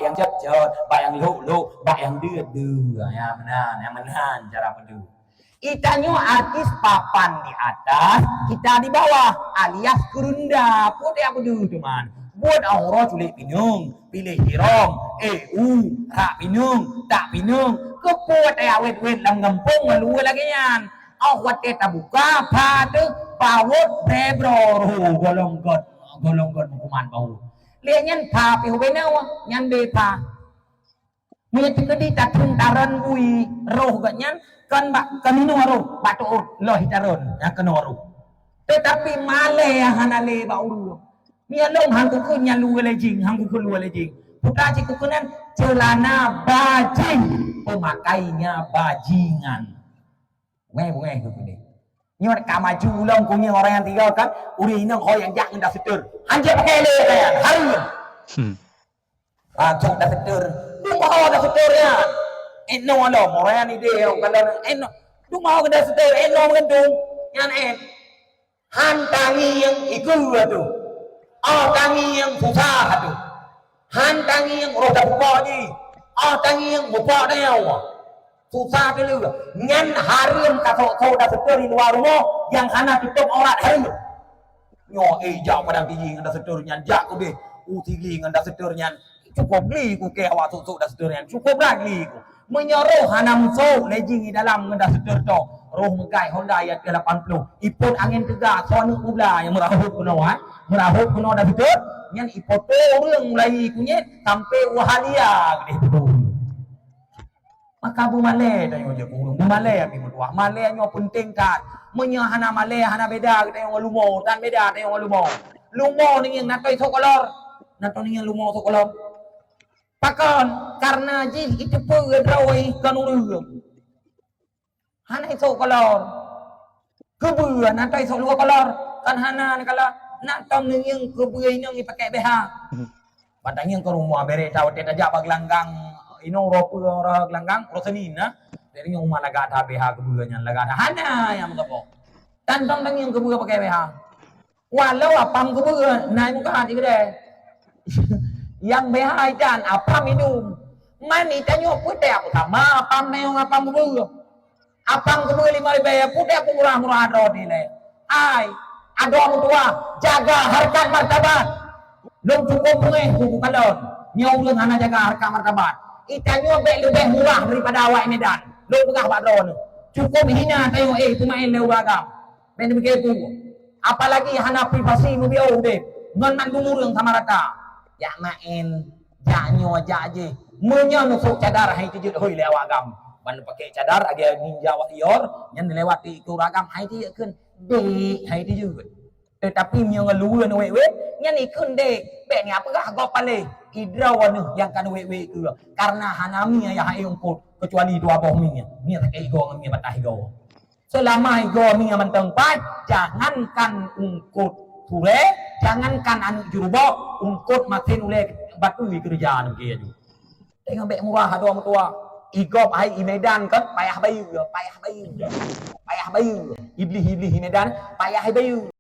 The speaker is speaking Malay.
yang cepet, bak yang luk-luk, bak yang dur-dur. Ya benar, yang menahan cara pedu. Itanyo artis papan di atas, kita di bawah, alias kerunda. Put ya pedu teman. Buat orang culik pinung, pilih hirong, rak pinung, tak pinung, kepuat ya wet-wet lang ngempung malu lagi yan. Awat kita buka, padu, pawut, brebro, golong-god hukuman bau. Lihat nyan pa, pihu benawa, nyan bepa. Mungkin di tatun taran bui, roh gak nyan, kan minum roh, batu loh hitaron, yang kena roh. Tetapi male yang hanale bau. Mia long hang kuku nyalu lejing, hang kuku lu lejing. Putra cik kukunan celana bajing, pemakainya bajingan. Weh kuku ni. Ni orang kamaju ulang kunya orang yang tinggal kan, uri ini kau yang jangan dah setur. Hanya pakai le kan, hari. Cok dah setur. Tu mau dah seturnya. Eno lo, orang ni dia kalau eno. Tu mau dah setur, eno mengandung. Yang hantangi yang ikut tu. Tangi yang susah tu. Tangi yang roda buka ni. Tangi yang buka dia. Susah dulu. Ngan harim kasok dah setur di luar rumah yang hana tutup aurat harim. Nyo jak padang tinggi ngan dah setur nyan jak ku deh. Tinggi ngan dah setur nyan. Cukup li ku ke awak susuk dah setur nyan. Cukup lagi ku. Menyeruh hana musuh lejing di dalam ngan dah setur tu. Roh megai Honda ayat ke-80. Ipun angin tegak suanu pula yang merahut kuno merahut kuno dah betul. Nyan ipoto orang mulai kunyit sampai wahalia gede betul. Maka bu male dah yo je kurung. Bu male api berdua. Male nyo penting kat. Menyo hana male hana beda kita yang lumo dan beda kita yang lumo. Lumo ni yang natoi sokolor. Natoi yang lumo sokolor. Pakon karena ji itu pegawai kanurung. Hana iso kolor kebuan nanti iso luar kolor kan hana ni kalau nak tahu ni yang kebuan ni pakai BH padang yang ke rumah bere tahu dia tajak baglanggang ino ropu orang gelanggang rosenin na dari yang rumah laga ada BH kebuannya laga ada hana yang mengapa dan tang yang kebuan pakai BH walau apam kebuan naik muka hati gede yang BH dan apam minum mani tanya putih aku sama apam neong apam kebuan apang kedua 5.000 putih aku murah-murah ada di le. Ai, ada orang tua jaga harkat martabat. Long cukup mengeh kuku kalon. Nyong leng hana jaga harkat martabat. Itanyo lebih murah daripada awak Medan. Long pegah pak drone. Cukup hina tengok pemain leu beragam. Ben begitu. Apalagi hana privasi mu biau deh. Ngon man dulu sama rata. Ya main, ya nyo aja aje. Munyo nusuk cadar hai tujud hoi le awak agam. Ban pakai cadar agak ninja warrior yang dilewati itu ragam hai dia kan dek hai dia juga tetapi yang ngeluar nu wewe yang ikun dek be ni apakah gop pale idrawan yang kan wewe ke karena hanami ya hai ungkut kecuali dua boh mi tak ego mi batah ego selama ego mi menteng pat jangankan ungkut tule jangankan anu jurubo ungkut makin ule batu kerjaan begitu tengok be murah ada orang tua igop hai Medan kan payah bayu iblis Medan payah bayu